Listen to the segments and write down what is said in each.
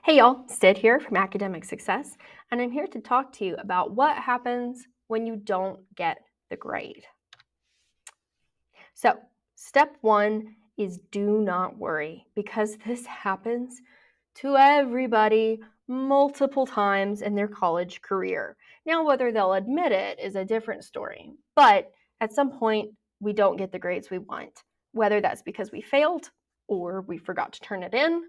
Hey y'all, Sid here from Academic Success, and I'm here to talk to you about what happens when you don't get the grade. So, step one is do not worry, because this happens to everybody multiple times in their college career. Now, whether they'll admit it is a different story, but at some point, we don't get the grades we want, whether that's because we failed or we forgot to turn it in,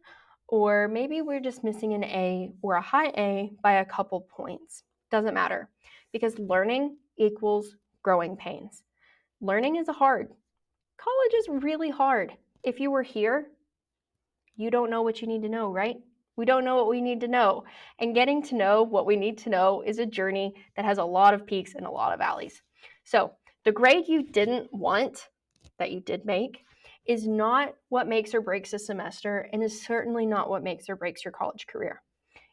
or maybe we're just missing an A or a high A by a couple points. Doesn't matter, because learning equals growing pains. Learning is hard. College is really hard. If you were here, you don't know what you need to know, right? We don't know what we need to know. And getting to know what we need to know is a journey that has a lot of peaks and a lot of valleys. So, the grade you didn't want, that you did make, is not what makes or breaks a semester, and is certainly not what makes or breaks your college career.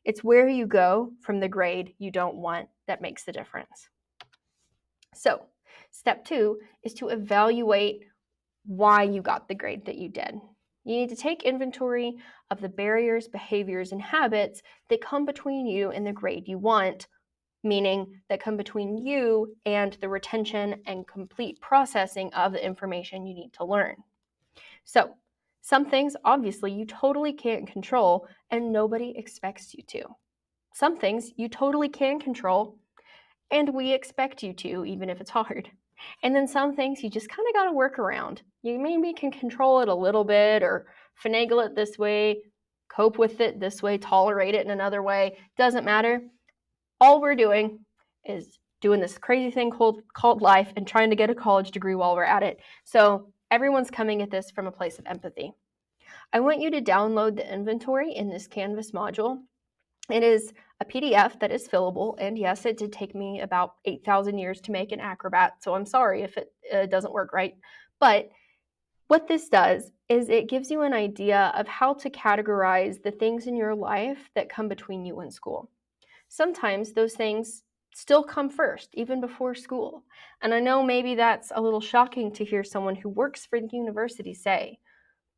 It's where you go from the grade you don't want that makes the difference. So, step two is to evaluate why you got the grade that you did. You need to take inventory of the barriers, behaviors, and habits that come between you and the grade you want, meaning that come between you and the retention and complete processing of the information you need to learn. So, some things obviously you totally can't control and nobody expects you to. Some things you totally can control and we expect you to, even if it's hard. And then some things you just kind of got to work around. You maybe can control it a little bit or finagle it this way, cope with it this way, tolerate it in another way. Doesn't matter. All we're doing is doing this crazy thing called life and trying to get a college degree while we're at it. So everyone's coming at this from a place of empathy. I want you to download the inventory in this Canvas module. It is a PDF that is fillable, and yes, it did take me about 8,000 years to make an Acrobat, so I'm sorry if it doesn't work right. But what this does is it gives you an idea of how to categorize the things in your life that come between you and school. Sometimes those things still come first, even before school. And I know maybe that's a little shocking to hear someone who works for the university say,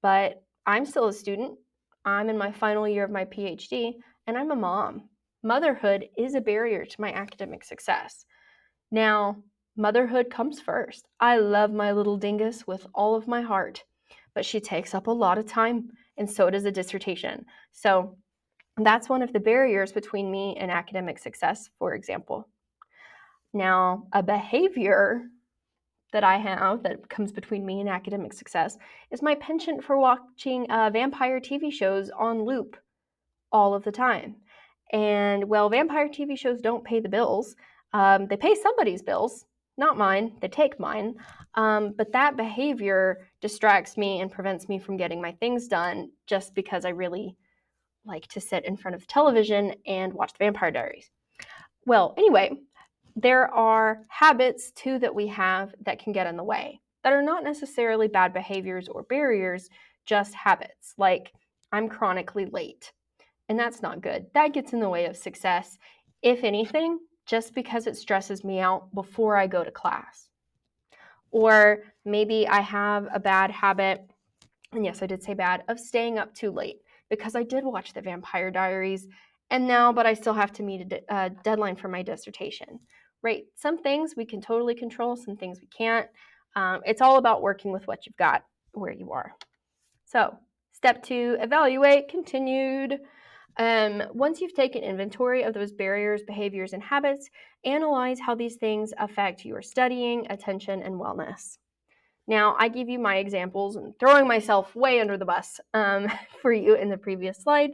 but I'm still a student. I'm in my final year of my PhD, and I'm a mom. Motherhood is a barrier to my academic success. Now, motherhood comes first. I love my little dingus with all of my heart, but she takes up a lot of time, and so does a dissertation. So that's one of the barriers between me and academic success, for example. Now, a behavior that I have that comes between me and academic success is my penchant for watching vampire TV shows on loop all of the time. And well, vampire TV shows don't pay the bills. They pay somebody's bills, not mine. They take mine. But that behavior distracts me and prevents me from getting my things done just because I really like to sit in front of the television and watch the Vampire Diaries. Well, anyway, there are habits too that we have that can get in the way that are not necessarily bad behaviors or barriers, just habits. Like I'm chronically late, and that's not good. That gets in the way of success, if anything, just because it stresses me out before I go to class. Or maybe I have a bad habit, and yes, I did say bad, of staying up too late because I did watch the Vampire Diaries, and now, but I still have to meet a deadline for my dissertation, right? Some things we can totally control, some things we can't. It's all about working with what you've got where you are. So, step two, evaluate, continued. Once you've taken inventory of those barriers, behaviors, and habits, analyze how these things affect your studying, attention, and wellness. Now, I give you my examples and throwing myself way under the bus for you in the previous slide.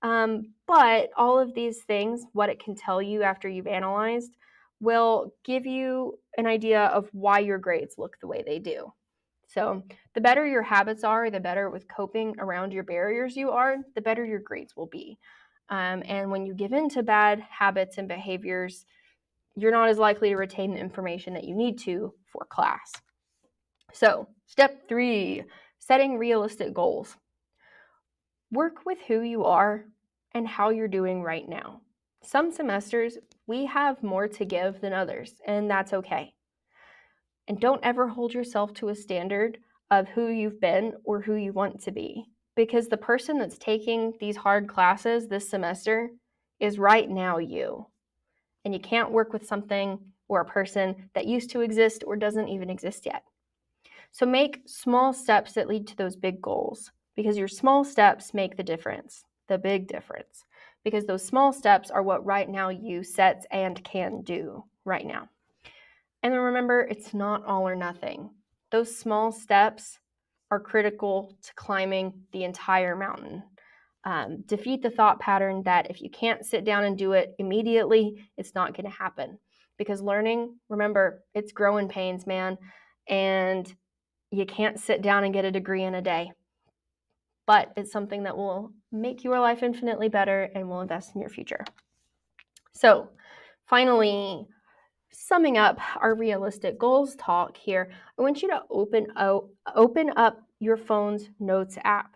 But all of these things, what it can tell you after you've analyzed, will give you an idea of why your grades look the way they do. So, the better your habits are, the better with coping around your barriers you are, the better your grades will be. And when you give in to bad habits and behaviors, you're not as likely to retain the information that you need to for class. So, step three, setting realistic goals. Work with who you are and how you're doing right now. Some semesters, we have more to give than others, and that's okay. And don't ever hold yourself to a standard of who you've been or who you want to be. because the person that's taking these hard classes this semester is right now you. And you can't work with something or a person that used to exist or doesn't even exist yet. So make small steps that lead to those big goals, because your small steps make the difference, the big difference, because those small steps are what right now you sets and can do right now. And then remember, it's not all or nothing. Those small steps are critical to climbing the entire mountain. Defeat the thought pattern that if you can't sit down and do it immediately, it's not going to happen. Because learning, remember, it's growing pains, man. And you can't sit down and get a degree in a day. But it's something that will make your life infinitely better and will invest in your future. So, finally, summing up our realistic goals talk here, I want you to open up your phone's notes app.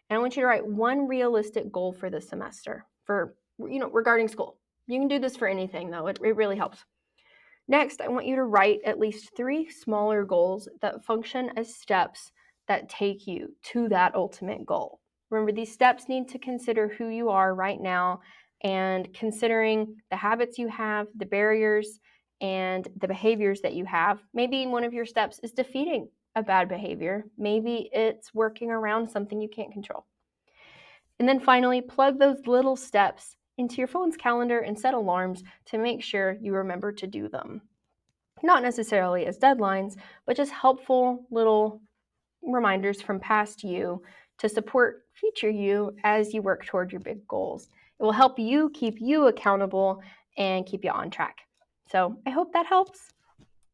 And I want you to write one realistic goal for this semester for, regarding school. You can do this for anything though. It really helps. Next, I want you to write at least 3 smaller goals that function as steps that take you to that ultimate goal. Remember, these steps need to consider who you are right now and considering the habits you have, the barriers, and the behaviors that you have. Maybe one of your steps is defeating a bad behavior. Maybe it's working around something you can't control. And then finally, plug those little steps into your phone's calendar and set alarms to make sure you remember to do them. Not necessarily as deadlines, but just helpful little reminders from past you to support future you as you work toward your big goals. It will help you keep you accountable and keep you on track. So I hope that helps.